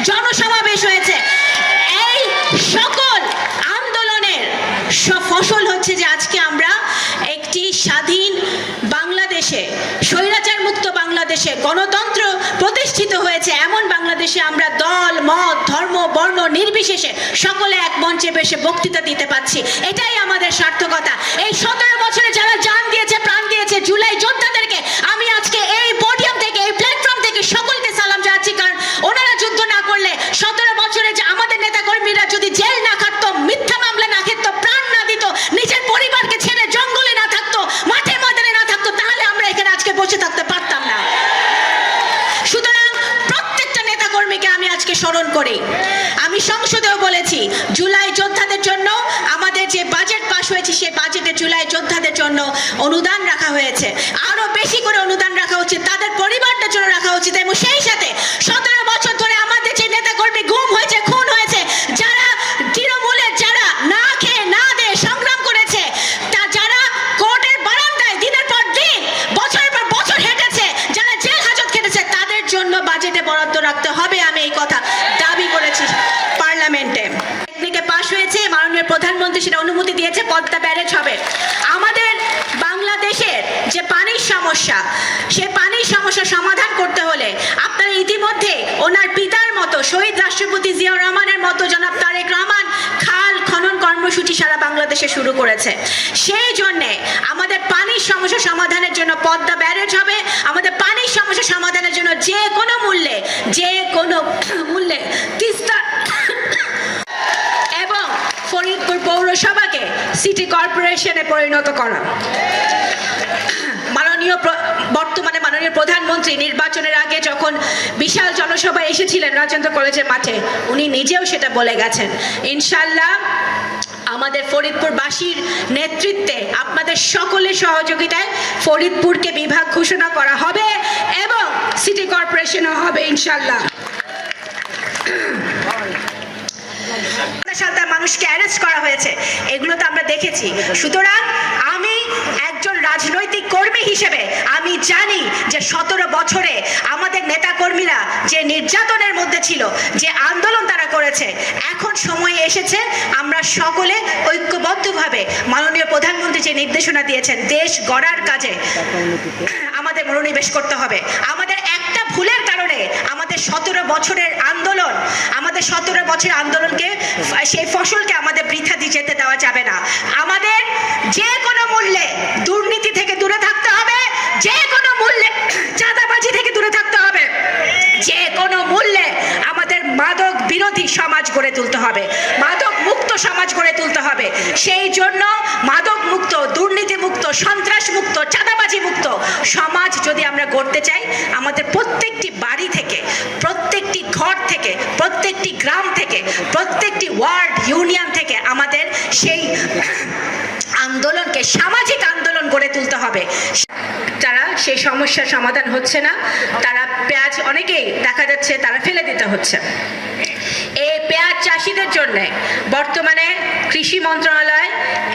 জনসমাবেশ হয়েছে। এই সকল আন্দোলনের ফসল হচ্ছে যে আজকে আমরা একটি স্বাধীন বাংলাদেশে, স্বৈরাচার মুক্ত বাংলাদেশে, গণতন্ত্র প্রতিষ্ঠিত হয়েছে এমন বাংলাদেশে আমরা দল মত ধর্ম বর্ণ নির্বিশেষে সকলে এক মঞ্চে বসে বক্তৃতা দিতে পাচ্ছি। এটাই আমাদের সার্থকতা। এই 17 বছরে যারা জান দিয়েছে, প্রাণ দিয়েছে, জুলাই যোদ্ধাদেরকে আমি আজকে এই পোডিয়াম থেকে, এই প্ল্যাটফর্ম থেকে সকলকে সালাম জানাচ্ছি। কারণ ওনারা যুদ্ধ না করলে 17 বছরে যে আমাদের নেতা কর্মীরা যদি জেল না খাটতো, মিথ্যা মামলা না খেত, প্রাণ না দিত, নিজের পরিবারকে ছেড়ে জঙ্গলে না থাকতো, মাঠে ময়দানে না থাকতো, তাহলে আমরা এখানে আজকে বসে থাকতে পারতাম না। সুতরাং প্রত্যেকটা নেতা কর্মীকে আমি আজকে স্মরণ করি। আমি সংসদেও বলেছি জুলাই যোদ্ধাদের জন্য আমাদের যে বাজেট পাস হয়েছে সেই বাজেটে জুলাই যোদ্ধাদের জন্য অনুদান রাখা হয়েছে, আরো বেশি করে অনুদান রাখা উচিত, তাদের পরিবারদের জন্য রাখা উচিত। এবং সেই সাথে 17 বছর ধরে আমাদের যে নেতা কর্মী গুম হয়েছে, খুন হয়েছে, যারা তৃণমূলে যারা না খেয়ে না দিয়ে সংগ্রাম করেছে, যারা কোর্টের বারান্দায় দিনের পর দিন বছরের পর বছর হেঁটেছে, যারা জেল হাজত খেটেছে, তাদের জন্য বাজেটে বরাদ্দ রাখতে হবে। আমি এই কথা দাবি করেছি পার্লামেন্টে। পাশ হয়েছে, মাননীয় প্রধানমন্ত্রী সেটা অনুমতি দিয়েছে, পদ্মা ব্যারেজ হবে। আমাদের বাংলাদেশের যে পানির সমস্যা, সেই পানির সমস্যা সমাধান করতে হলে আপনারা ইতিমধ্যে ওনার পিতার মতো শহীদ রাষ্ট্রপতি জিয়াউর রহমানের মতো জনাব তারেক রহমান খাল খনন কর্মসূচি সারা বাংলাদেশে শুরু করেছে। সেই জন্যে আমাদের পানির সমস্যা সমাধানের জন্য পদ্মা ব্যারেজ হবে। আমাদের পানির সমস্যা সমাধানের জন্য যে কোনো মূল্যে তিস্তা এবং ফরিদপুর পৌরসভাকে সিটি কর্পোরেশনে পরিণত করা। বর্তমানে মাননীয় প্রধানমন্ত্রী নির্বাচনের আগে যখন বিশাল জনসভা এসেছিলেন রাজেন্দ্র কলেজের মাঠে, উনি নিজেও সেটা বলে গেছেন। ইনশাল্লাহ আমাদের ফরিদপুরবাসীর নেতৃত্বে, আপনাদের সকলের সহযোগিতায় ফরিদপুরকে বিভাগ ঘোষণা করা হবে এবং সিটি কর্পোরেশনও হবে ইনশাল্লাহ। সাথে মানুষকে অ্যারেস্ট করা হয়েছে, এগুলো তো আমরা দেখেছি। সুতরাং আমি একজন রাজনৈতিক কর্মী হিসেবে আমি জানি যে 17 বছরে আমাদের নেতা কর্মীরা যে নির্যাতনের মধ্যে ছিল, যে আন্দোলন তারা করেছে, এখন সময় এসেছে আমরা সকলে ঐক্যবদ্ধভাবে মাননীয় প্রধানমন্ত্রী যে নির্দেশনা দিয়েছেন দেশ গড়ার কাজে আমাদের মনোনিবেশ করতে হবে। আমাদের একটা ভুলের কারণে আমাদের 17 বছরের আন্দোলন, আমাদের 17 বছরের আন্দোলনকে, সেই ফসলকে আমাদের বৃথা দিয়ে যেতে দেওয়া যাবে না। আমাদের যে কোনো মূল্যে দুর্নীতি থেকে দূরে থাকতে হবে, যে কোনো মূল্যে চাঁদাবাজি থেকে দূরে থাকতে হবে, যে কোনো মূল্যে আমাদের মাদক বিরোধী সমাজ গড়ে তুলতে হবে, মাদক মুক্ত সমাজ গড়ে তুলতে হবে। সেই জন্য মাদক মুক্ত, দুর্নীতি মুক্ত, সন্ত্রাস মুক্ত, চাঁদাবাজি মুক্ত সমাজ যদি আমরা গড়তে চাই, আমাদের প্রত্যেকটি বাড়ি থেকে, প্রত্যেকটি ঘর থেকে, প্রত্যেকটি গ্রাম থেকে, প্রত্যেকটি ওয়ার্ড ইউনিয়ন থেকে আমাদের সেই আন্দোলনকে সামাজিক আন্দোলন গড়ে তুলতে হবে। যারা সেই সমস্যার সমাধান হচ্ছে না, তারা পেঁয়াজ অনেকেই দেখা যাচ্ছে তারা ফেলে দিতে হচ্ছে। এই পেঁয়াজ চাষিদের জন্য বর্তমানে কৃষি মন্ত্রণালয়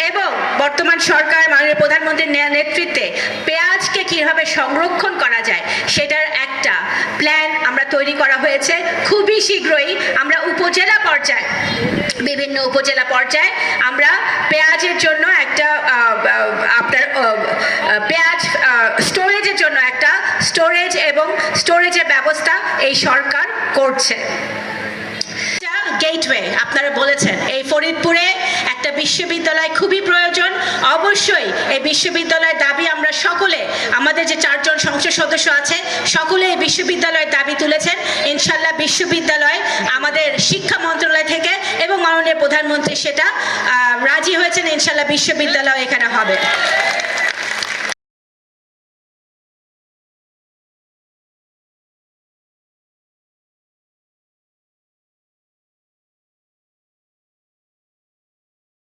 এবং বর্তমান সরকার মাননীয় প্রধানমন্ত্রীর নেতৃত্বে পেঁয়াজকে কিভাবে সংরক্ষণ করা যায় সেটার একটা প্ল্যান আমরা তৈরি করা হয়েছে। খুবই শীঘ্রই আমরা উপজেলা পর্যায়ে, বিভিন্ন উপজেলা পর্যায়ে আমরা পেঁয়াজের জন্য একটা আপনার পেঁয়াজ স্টোরেজের জন্য একটা স্টোরেজের ব্যবস্থা এই সরকার করছে। গেটওয়ে আপনারা বলেছেন, এই ফরিদপুরে একটা বিশ্ববিদ্যালয় খুবই প্রয়োজন। অবশ্যই এই বিশ্ববিদ্যালয়ের দাবি আমরা সকলে, আমাদের যে 4 জন সংসদ সদস্য আছে সকলে এই বিশ্ববিদ্যালয়ের দাবি তুলেছেন। ইনশাল্লাহ বিশ্ববিদ্যালয় আমাদের শিক্ষা মন্ত্রণালয় থেকে এবং মাননীয় প্রধানমন্ত্রী সেটা রাজি হয়েছেন। ইনশাল্লাহ বিশ্ববিদ্যালয় এখানে হবে।